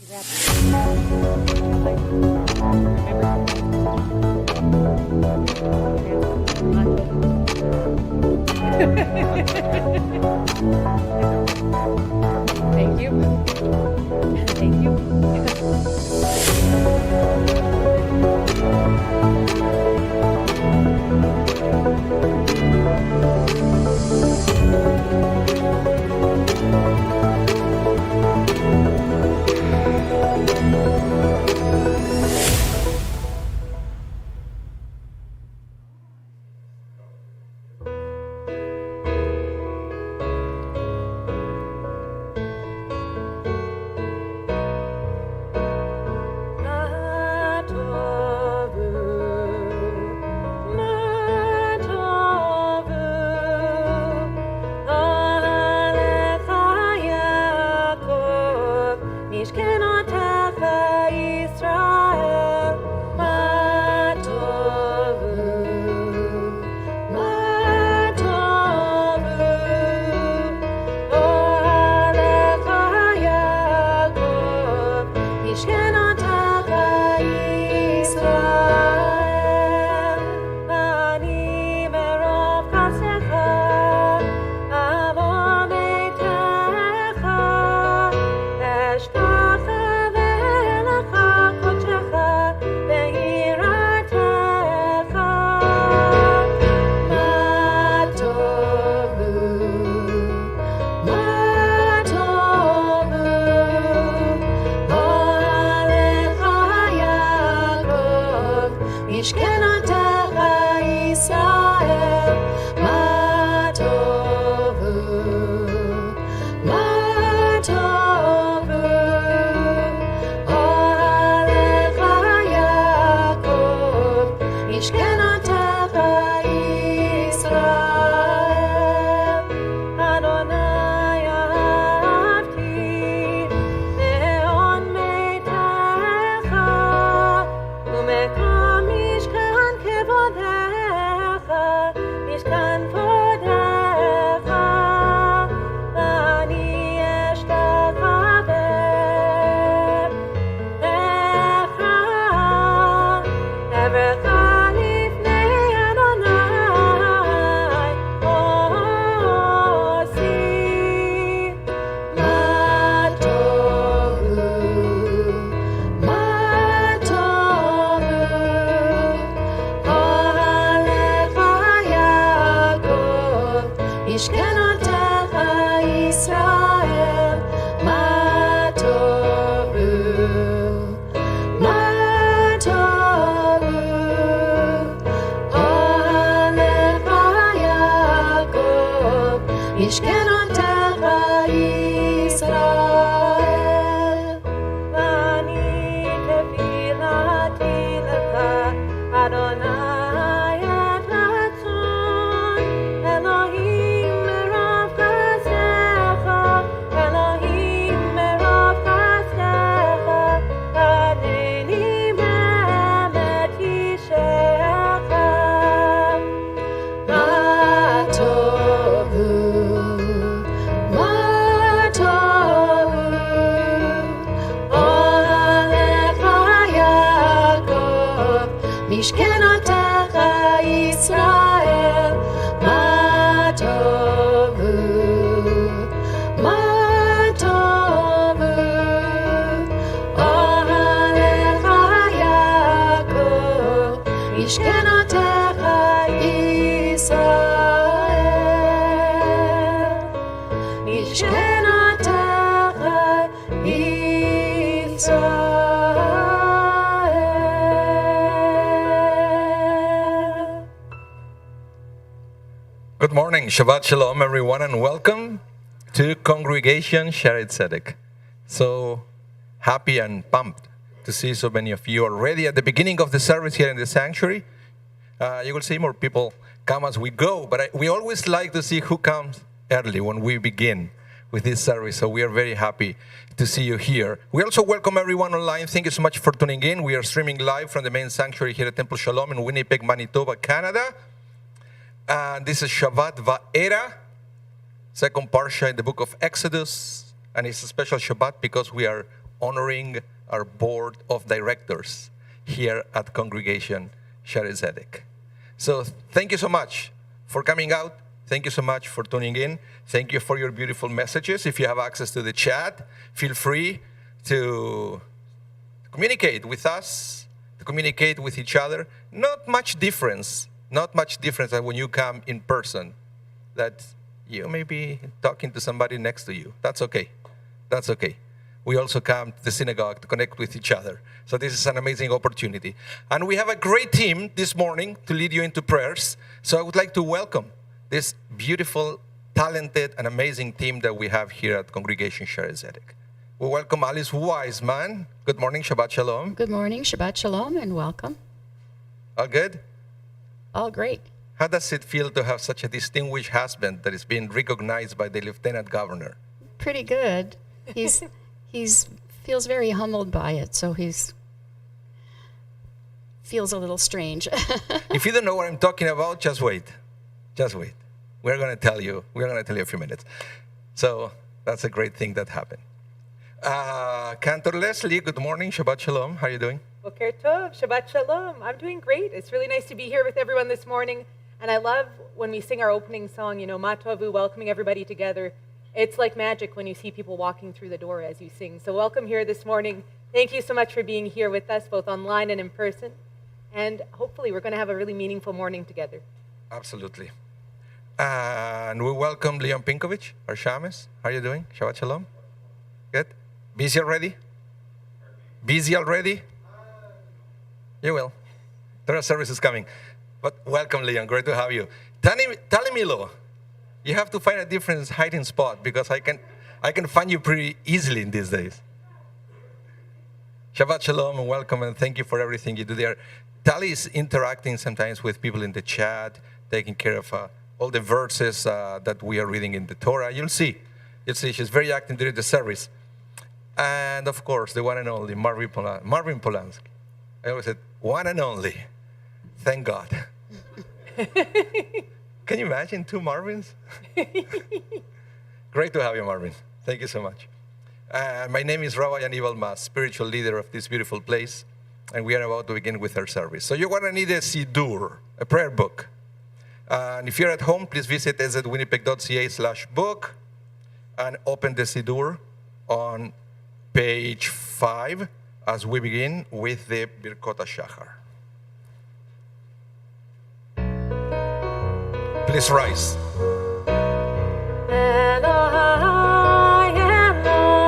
Thank you. Thank you. Good morning, Shabbat Shalom, everyone, and welcome to Congregation Shaare Tzedek. So happy and pumped to see so many of you already at the beginning of the service here in the sanctuary. You will see more people come as we go, but we always like to see who comes early when we begin with this service, so we are very happy to see you here. We also welcome everyone online. Thank you so much for tuning in. We are streaming live from the main sanctuary here at Temple Shalom in Winnipeg, Manitoba, Canada. And this is Shabbat Vaera, second parsha in the book of Exodus. And it's a special Shabbat because we are honoring our board of directors here at Congregation Shaare Zedek. So thank you so much for coming out. Thank you so much for tuning in. Thank you for your beautiful messages. If you have access to the chat, feel free to communicate with us, to communicate with each other. Not much difference than when you come in person, that you may be talking to somebody next to you. That's okay. That's okay. We also come to the synagogue to connect with each other. So this is an amazing opportunity. And we have a great team this morning to lead you into prayers. So I would like to welcome this beautiful, talented, and amazing team that we have here at Congregation Shaare Zedek. We welcome Alice Wiseman. Good morning, Shabbat Shalom. Good morning, Shabbat Shalom, and welcome. All good? All great. How does it feel to have such a distinguished husband that is being recognized by the Lieutenant Governor? Pretty good. He's feels very humbled by it, so feels a little strange. If you don't know what I'm talking about, just wait. Just wait. We're going to tell you. We're going to tell you a few minutes. So that's a great thing that happened. Cantor Leslie, good morning. Shabbat Shalom. How are you doing? Boker Tov, Shabbat Shalom. I'm doing great. It's really nice to be here with everyone this morning. And I love when we sing our opening song, Ma Tovu, welcoming everybody together. It's like magic when you see people walking through the door as you sing. So welcome here this morning. Thank you so much for being here with us, both online and in person. And hopefully we're going to have a really meaningful morning together. Absolutely. And we welcome Leon Pinkovich, our shamus. How are you doing? Shabbat Shalom. Good? Busy already? Busy already? You will. There are services coming. But welcome, Leon. Great to have you. Talimilo, you have to find a different hiding spot because I can find you pretty easily in these days. Shabbat Shalom and welcome, and thank you for everything you do there. Tali is interacting sometimes with people in the chat, taking care of all the verses that we are reading in the Torah. You'll see. She's very active during the service. And of course, the one and only Marvin Polanski. I always said, one and only. Thank God. Can you imagine 2 Marvins? Great to have you, Marvin. Thank you so much. My name is Rabah Mas, spiritual leader of this beautiful place, and we are about to begin with our service. So you're going to need a Siddur, a prayer book. And if you're at home, please visit szwinnipeg.ca/book and open the Siddur on page 5 as we begin with the Birkot HaShachar. Please rise. Elohai, Elohai,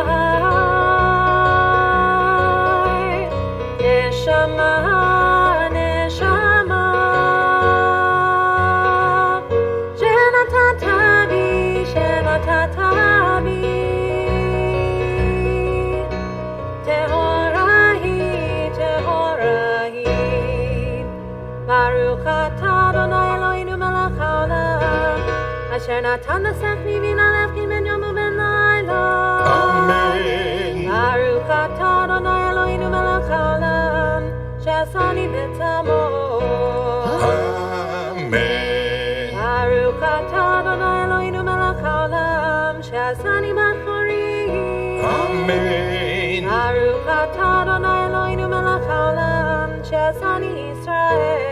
Neshama, Neshama, Shenatatabi, Shenatatabi, Tehorahi, Tehorahi, Baruch atah Adonai Eloheinu melech haolam, Asher natan l'sechli v'nalechim ben yom u'ben layla. Amen. Baruch atah Adonai Eloheinu melech haolam, she'asani b'tzamo. Amen. Baruch atah Adonai Eloheinu melech haolam, she'asani b'chori. Amen. Baruch atah Adonai Eloheinu melech haolam, she'asani Yisrael.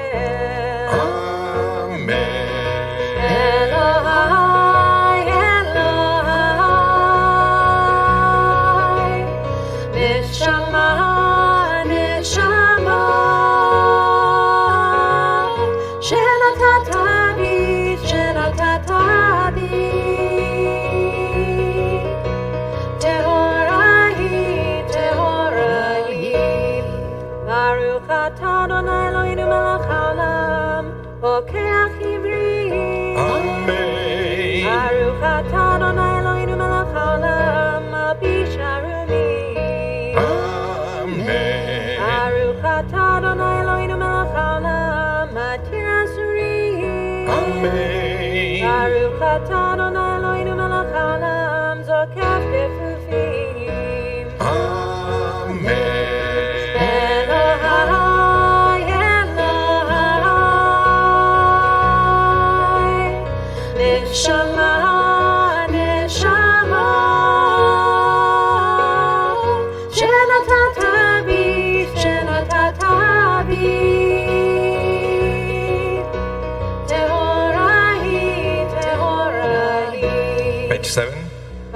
Amen. Elohai, Elohai, Neshama, Neshama, Shenatatabi, Shenatatabi, Tehorahi, Tehorahi, Baruch atah Adonai Eloheinu melech haolam, Pokeach ivri. Amen. Baruch atah Adonai Eloheinu melech haolam, Abi sharumi.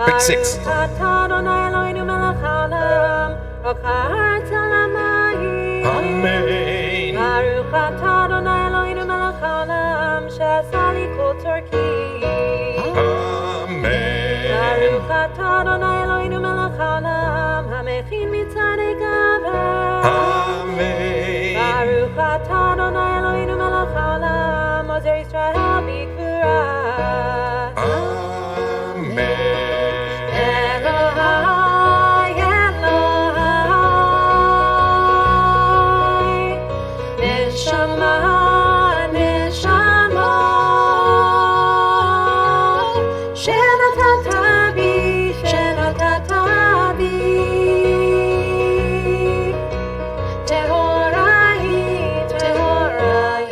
Page 6. Amen. Baruch atah Adonai Eloheinu melech haolam, she'asa li kol tzorki. Amen. Baruch atah Adonai Eloheinu melech haolam, hamechin mitzadei gaver. Amen. Baruch atah Adonai Eloheinu melech haolam, ozer Yisrael b'gvura. Amen. Elohai, Elohai, neshama, neshama, shenatata bi, shenatata bi, tehorai, tehorai.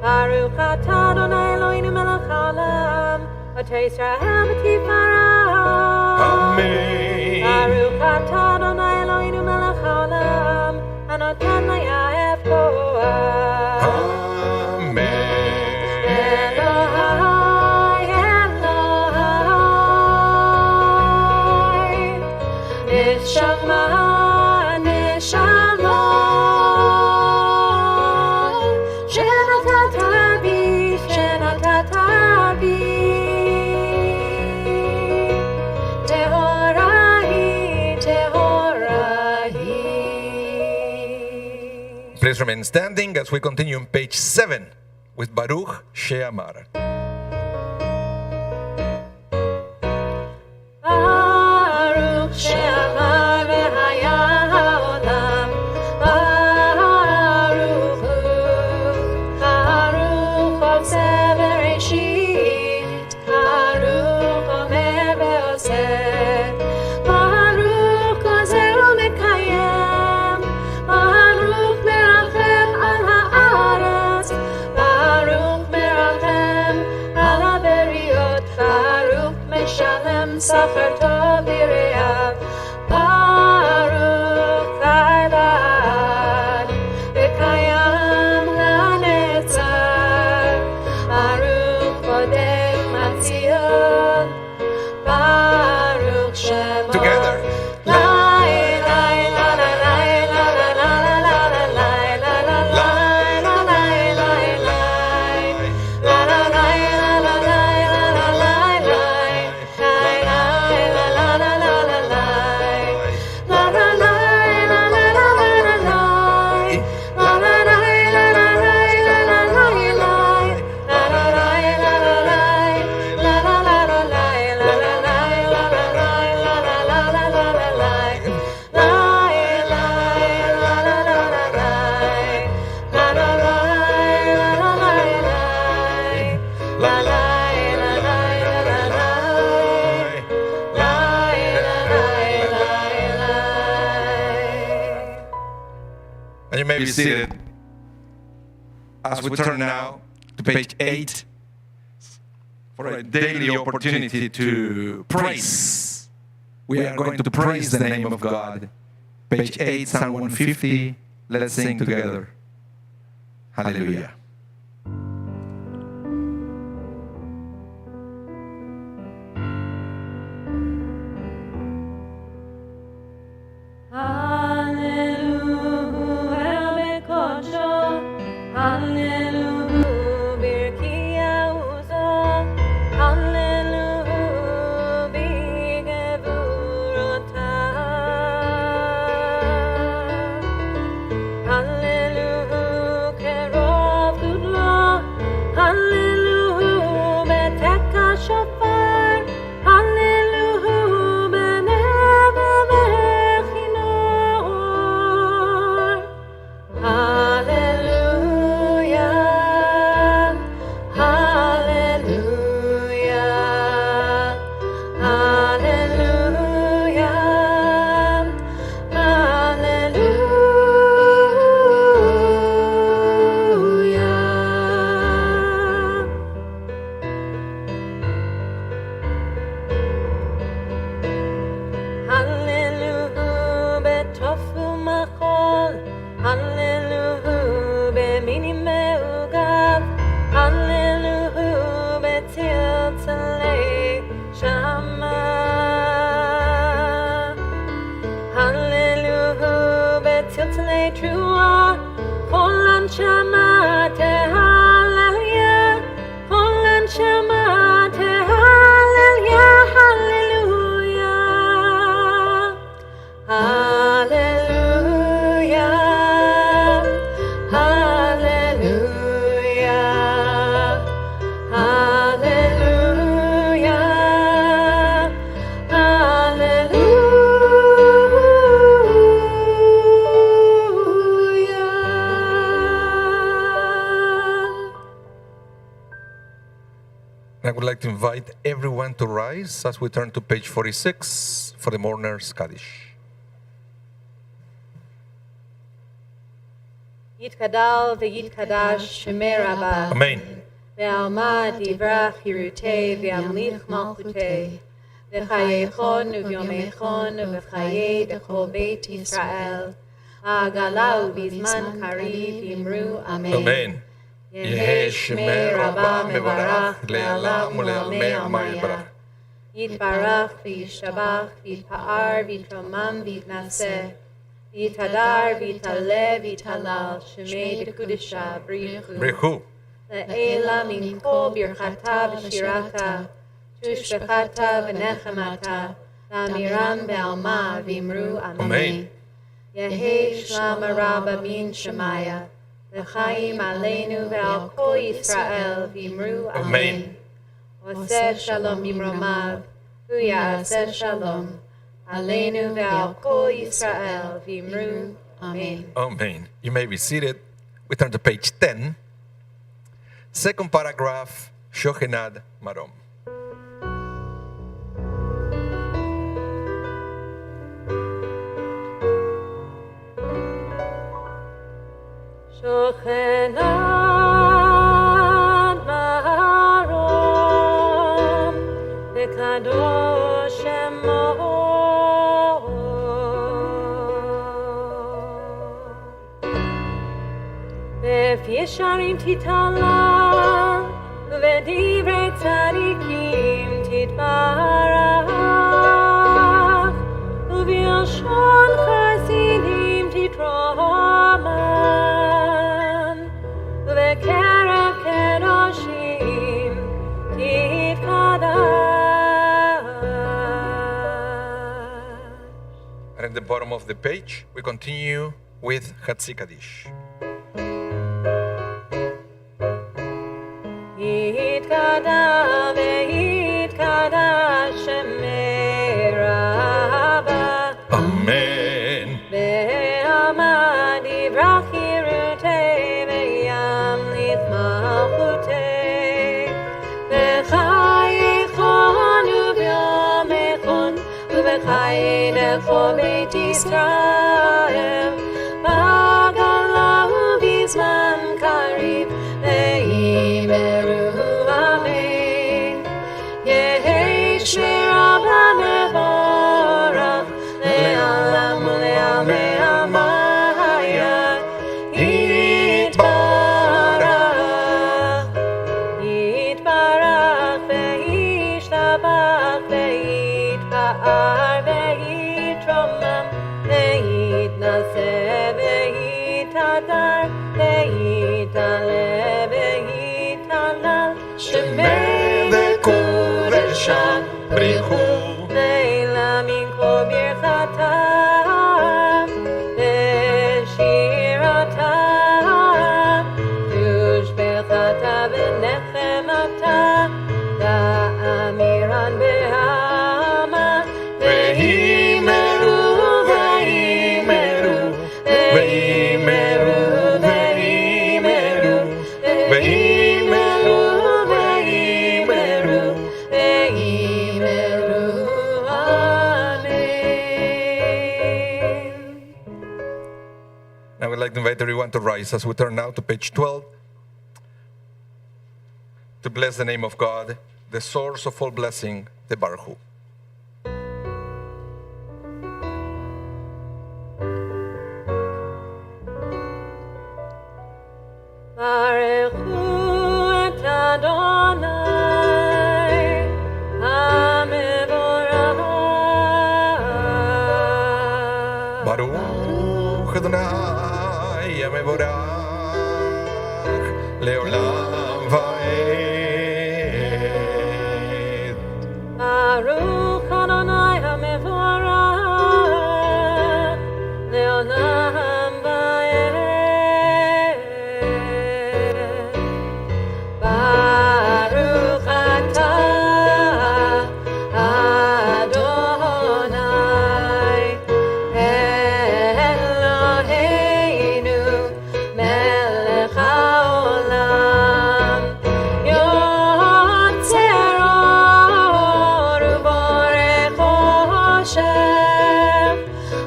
Baruch atah Adonai Eloheinu melech haolam, otei Yisrael b'tifara. Amen. Baruch atah Adonai Eloheinu melech haolam, hanoten layaf koach. Amen. Elohai, Elohai, neshama, neshama, shenatata bi, shenatata bi, tehorai, tehorai. Please remain standing as we continue on page 7 with Baruch She'amar. Baruch she'amar v'haya ha'olam, Baruch hu, Baruch oseh v'reshit, Baruch omer v'oseh, Baruch ozer u'mekayem, Baruch merachem al ha'aretz, Baruch merachem al ha'beriot, Baruch meshalem safer tov b'reav, Baruch Tzaylad v'kayam la'netzar, Baruch bodek matzion, Baruch Shemo. Together. Lai, lai, la, la, lai, la, la, la, la, la, la, lai, la, la, lai, la, lai, lai, lai. La, la, lai, la, la, lai, la, la, lai, lai. Lai, lai, la, la, la, la, la, lai. La, la, lai, la, la, la, la, la, lai. La, la, lai, la, la, lai, la, la, lai, lai. La, la, lai, la, la, lai. La, la, la, la, lai, la, la, lai, la, la, lai, la, la, la, la, la, la, lai. Lai, lai, la, la, la, la, lai. La, la, lai, la, la, lai, lai. La, lai, la, lai, la, la, lai. Lai, la, lai, lai, lai. And you may be seated as we turn now to page 8 for a daily opportunity to praise. We are going to praise the name of God. Page 8, Psalm 150. Let's sing together. Hallelujah. Hallelujah, bekodsho, Hallelujah, birkiauzo, Hallelujah, bigevurotav, Hallelujah, kerov Trua, Holland Shama Hallelujah, Holland Shama Hallelujah, Hallelujah, Hallelujah, Hallelujah, Hallelujah, I would like to invite everyone to rise as we turn to page 46 for the mourner's Kaddish. Yitkadal v'yitkadash Shemei Rabah. Amen. Ve'alma divrach hirutei ve'amlich malchutei. V'chayechon u'vyomechon u'v'chayei dechol Beit Yisrael. Ha'agala u'bizman kariv yimru Amen. Amen. Yehei Shemei Rabah mevarach le'alam u'le'almei alma yitbarach. Yitbarach v'yishabach v'yitpa'ar v'yitromam v'yitnaseh. V'yitadar v'yitaleh v'yitalal Shemei dekudesha brichu. Brichu. Le'ela min kol birchata v'shirata. Tushbechata v'nechemata. La'amiram be'alma v'imru Amen. Amen. Yehei Shlama Rabba min Shemaya. L'chaim aleinu ve'al kol Yisrael v'imru Amen. Oseh shalom bimromav. Hu ya'aseh shalom. Aleinu ve'al kol Yisrael v'imru Amen. Amen. You may be seated. We turn to page 10. Second paragraph, Shochenad Marom. Shochenad marom v'kadosh shemo v'fi yesharim titala v'divrei tzadikim titbarach v'yashon chasidim titroman v'kerev kedoshim titkadash. And at the bottom of the page, we continue with Chatzi Kaddish. Yitkada ve'yitkada Shemei Rabah. Amen. Ve'alma divrach hirutei ve'yamlich malchutei. V'chayechon u'vyomechon u'v'chayei dechol Beit Yisrael. V'agala u'bizman kariv ve'imeru Amen. Yehei Shmei Rabah mevorach le'alam u'le'almei almaya yitbarach. Yitbarach ve'yishtabach ve'yitpa'ar ve'yitromam ve'yitnaseh ve'yitadar ve'yitaleh ve'yitalal Shemei dekudesha Brichu. Leila min kol birchata ve'shirata tushbechata v'nechemata la'amiran be'alma Ve'imeru, ve'imeru, ve'imeru, ve'imeru, ve'imeru, ve'imeru. ve'imeru Amen. I would like to invite everyone to rise as we turn now to page 12 to bless the name of God, the source of all blessing, the Baruch Hu. Baruch Hu et Adonai HaMevorach. Baruch Adonai יתברך לעולם ועד. Baruch Adonai HaMevorach Le'olam Va'ed. Baruch Atah Adonai Eloheinu Melech HaOlam Yotzer Or Uborech Osher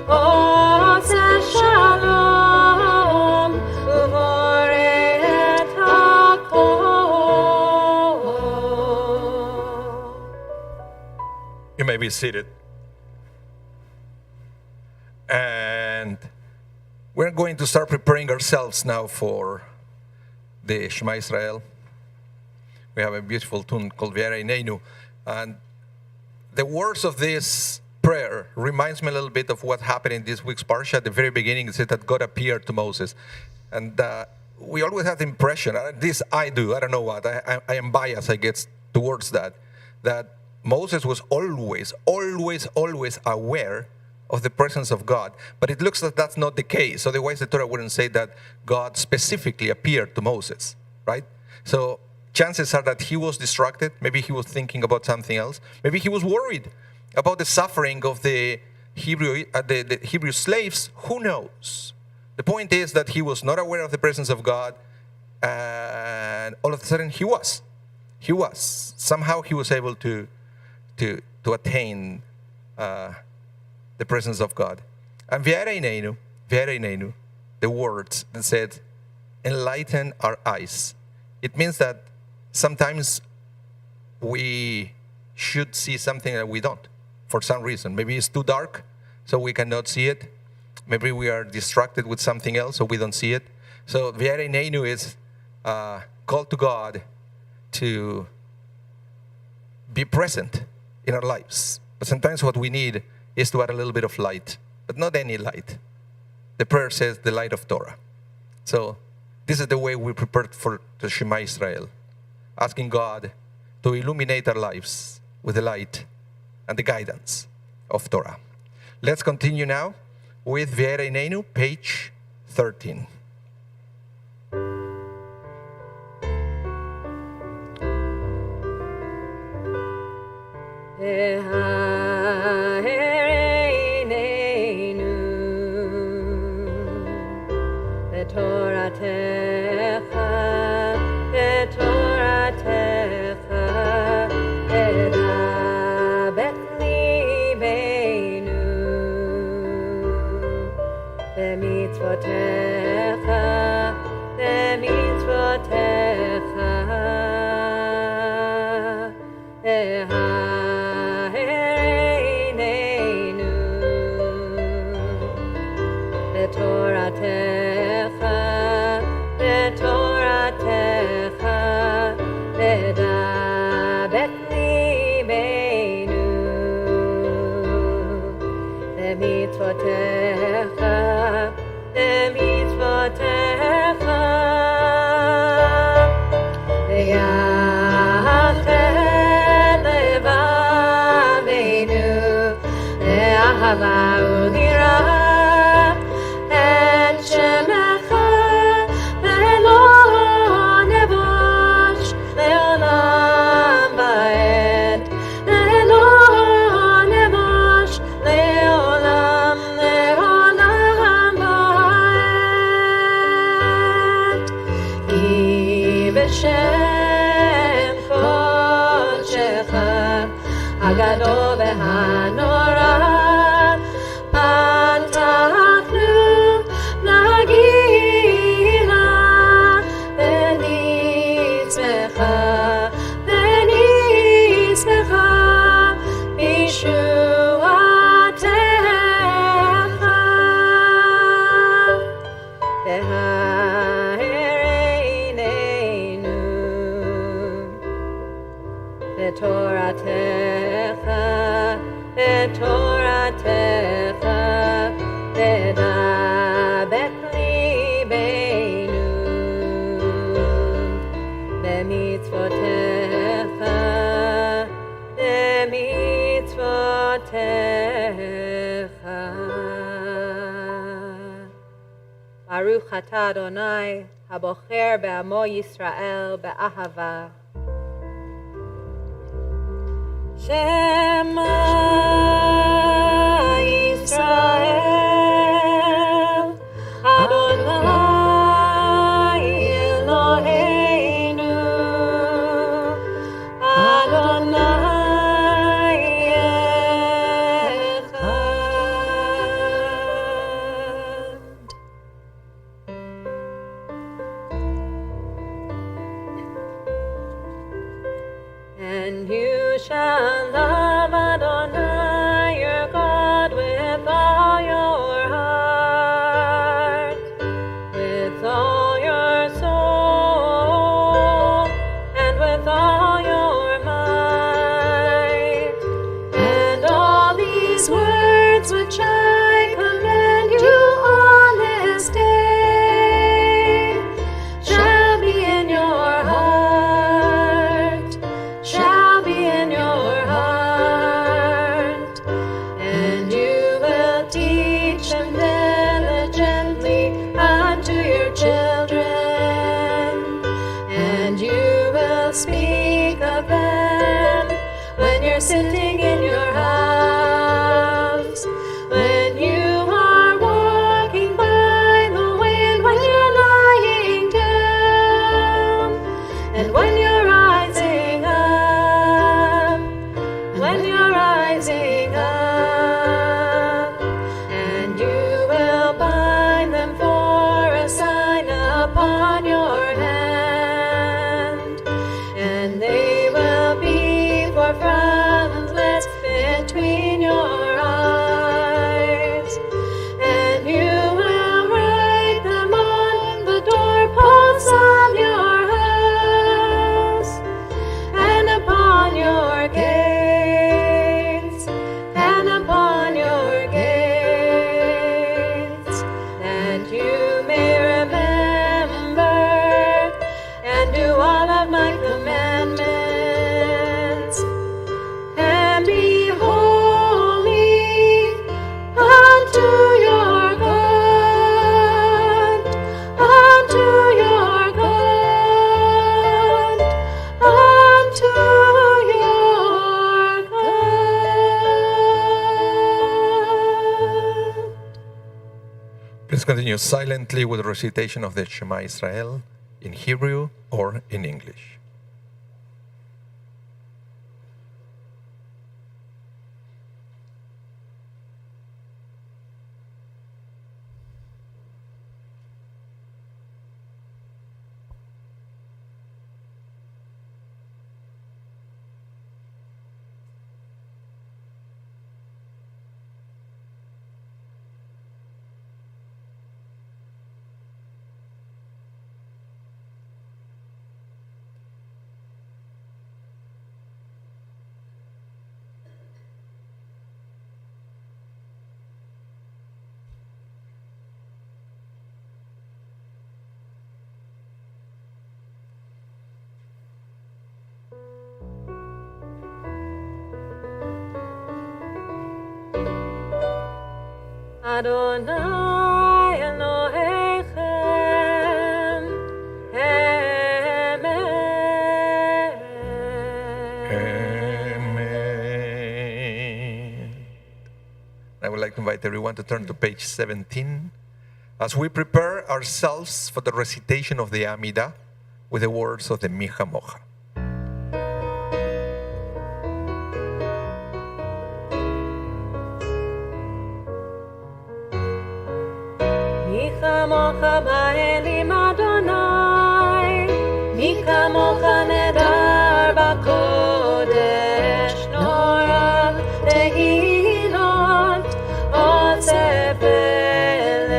Oseh Shalom Uborech HaKol. You may be seated. And we're going to start preparing ourselves now for the Shema Israel. We have a beautiful tune called Vaera Neinu. And the words of this prayer reminds me a little bit of what happened in this week's parsha. At the very beginning, it said that God appeared to Moses. And we always have the impression, at least I do, I don't know what, I am biased, I guess, towards that Moses was always aware of the presence of God. But it looks like that's not the case. Otherwise, the Torah wouldn't say that God specifically appeared to Moses, right? So chances are that he was distracted. Maybe he was thinking about something else. Maybe he was worried about the suffering of the Hebrew slaves. Who knows? The point is that he was not aware of the presence of God, and all of a sudden he was. Somehow he was able to attain the presence of God. And Vaera Neinu, the words that said, enlighten our eyes. It means that sometimes we should see something that we don't, for some reason. Maybe it's too dark, so we cannot see it. Maybe we are distracted with something else, so we don't see it. So Vaera Neinu is call to God to be present in our lives. But sometimes what we need is to add a little bit of light, but not any light. The prayer says the light of Torah. So this is the way we prepared for the Shema Israel, asking God to illuminate our lives with the light and the guidance of Torah. Let's continue now with Vaera Neinu, page 13. Torah Baruch atah Adonai, habocher be'amo Yisrael be'ahava. Shema Yisrael, Adonai Eloheinu, Adonai Echad. And you shall love Adonai your God with all your heart, with all your soul, and with all your might. And all these words which I command you on this day shall be in your heart, shall be in your heart, and you will teach them diligently unto your children, and you will speak of them when you're sitting in your house, when you are walking by the way, and when you're lying down, and when you're rising up, when you're rising up, and you will bind them for a sign upon your hand, and they will be for frontlets between your eyes, and you will write them on the doorposts of your house, and upon your gates, and upon your gates, that you may remember and do all of my commandments, and be holy unto your God, unto your God, unto your God. Please continue silently with the recitation of the Shema Israel in Hebrew or in English. Adonai Elohechem, Amen. Amen. I would like to invite everyone to turn to page 17 as we prepare ourselves for the recitation of the Amidah with the words of the Micha Mocha. מי כמוך באלים אדוני, מי כמוך נדר בקודש, נורא תהילות עוצב בלב.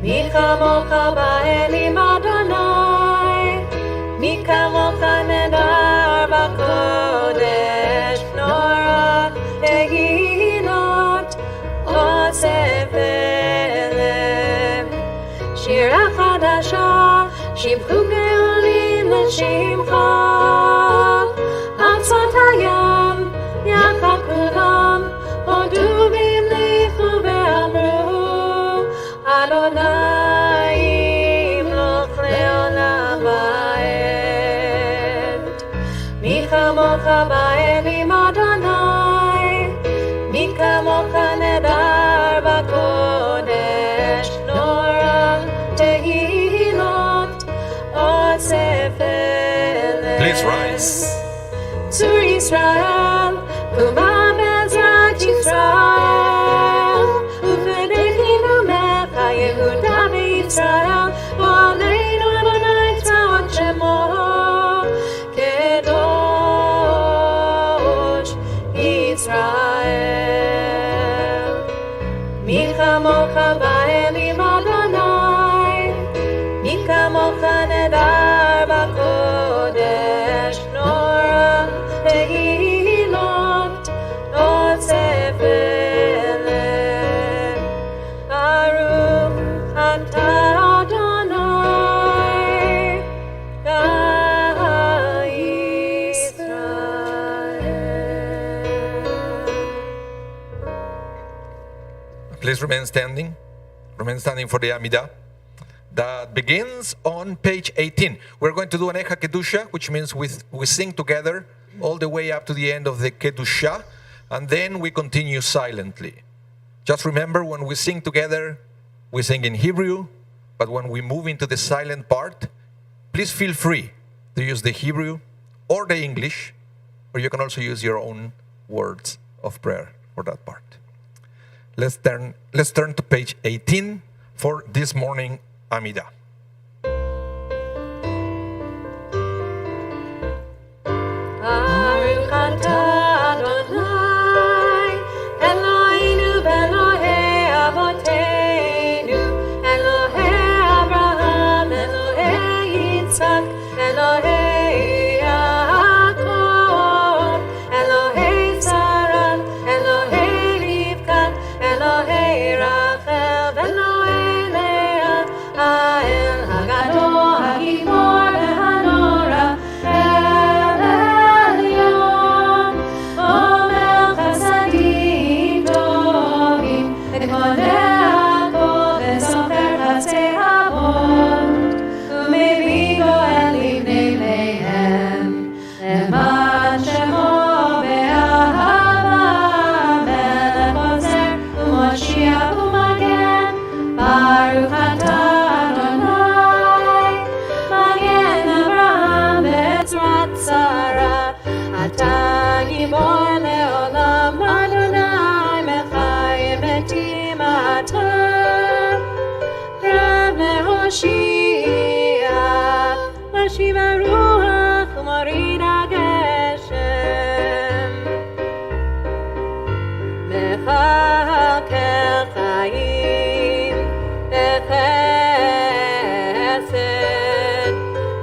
מי כמוך באלים אדוני, מי כמוך נדר בקודש, נורא תהילות עוצב בלב. שירה חדשה, שבחו גאולים לשמך, עד שפת הים, יחד כולם, הודו והמליכו ואמרו, כמוך נהדר בקודש, נורא תהילות עוד ספר. Please rise. צור ישראל, קומה בעזרת ישראל, ופדחנו ממך יהודה וישראל, ועלינו אדוני צבאות שמו, קדוש ישראל. מי כמוך באלים אדוני, מי כמוך נהדר בקודש, נורא תהילות עוד ספר. ברוך אתה אדוני ישראל. Please remain standing. Remain standing for the Amidah. That begins on page 18. We're going to do an Echa Kedusha, which means we sing together all the way up to the end of the Kedusha, and then we continue silently. Just remember, when we sing together, we sing in Hebrew, but when we move into the silent part, please feel free to use the Hebrew or the English, or you can also use your own words of prayer for that part. Let's turn to page 18 for this morning Amidah. Baruch atah Adonai, Eloheinu v'Elohei Avoteinu, Elohei Abraham, Elohei Yitzchak, Elohei Yaakov, Elohei Sarah, Elohei Rivka, Elohei Rachel, Elohei Leah, Ha'el Hagadol, Hagibor v'Hanora, El Elyon, Omer Chasadim Tovim, Ekoneh Hakol v'Sofer Chatzei Avot, Umevii Goel Livnei Leihem, Leman Shemo be'ahava, Melech Ozer u'Moshiach u'Magen, Baruch atah Adonai, Magen Avraham ve'ezrat Sarah, Atah Gibor le'olam, Adonai mechayim metim atah, Rav le'Hoshia, Mashiva ruach u'morid hageshem, Mechakel chayim v'chesed,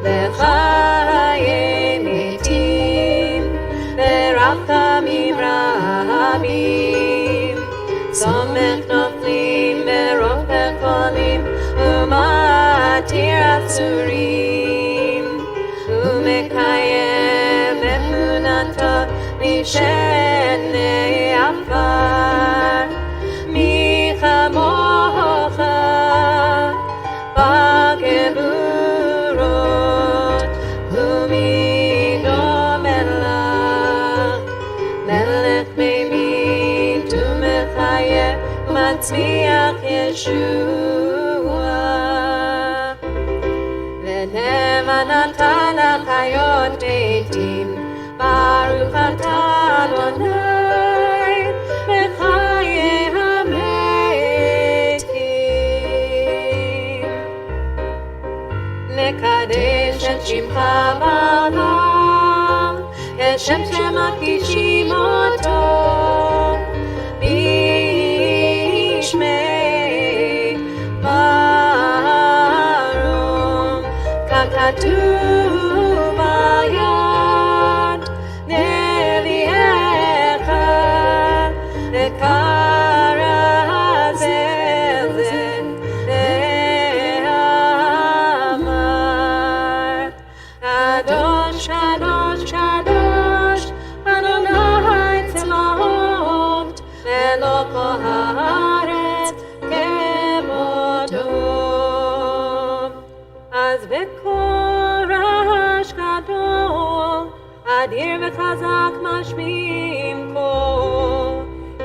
v'chayim mitim, v'rachamim rabim, somech noflim v'rofech cholim, u'matir atzurim, u'mekayem emunato mishenei afar, mi chamocha b'geburot, u'mi domelach, melech meimin u'mechayeh u'matzmiach Yeshua. V'ne'eman atah l'chayot meitim, Baruch atah Adonai, mechayeh hametim. Nekadesh et shimcha ba'olam, Keshem shemakdishim oto, b'shmei marom, kakatuv al-yad nevi'echa, lekarazezen ve'amar, Kadosh, Kadosh, Kadosh, Adonai Tzvaot, Eloko haaretz kemodo. Az v'kol rash gadol, adir v'chazak mashmi'im kol,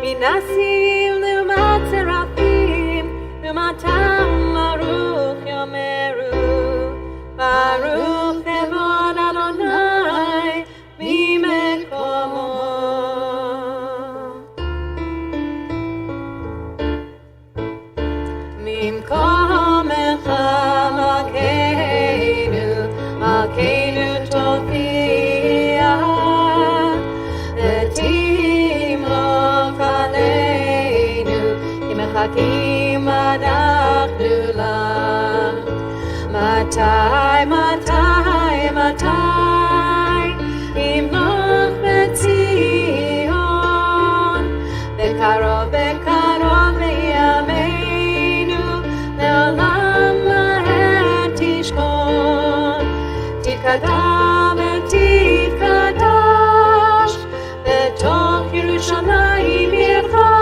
min Nasim Lumat Seraphim, Lumatam Baruch Yomeru, Baruch Evod Adonai, Mimekomo. Mimkomecha Malkeinu, Malkeinu Tofia, Timloch Aleinu, Kimechakim Adachnu Lach. Matai, Matai, Matai, Imloch Betzion, Bekarov, Bekarov Yameinu, Leolam Lahem Tishkon, Titkadav Titkadash, Betoch Yerushalayim Yircha,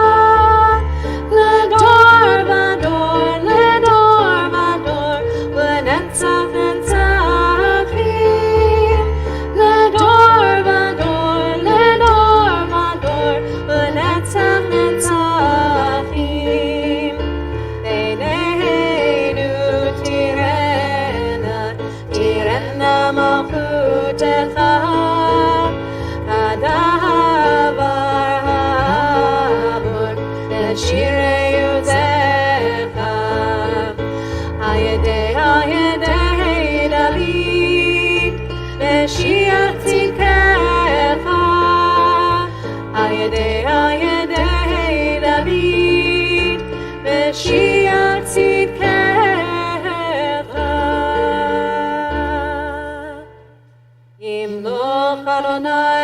Ledor Vador, Ledor Vador, Lenetzach Netzachim, Ledor Vador, Ledor Vador, Lenetzach Netzachim. Eineinu tirena, tirena malchutecha, Kadavar Hamor, Neshirei Uzecha, Hayedei, Hayedei David, Neshiach Tzidkecha, Hayedei, Hayedei David, Neshiach Tzidkecha. Imloch Adonai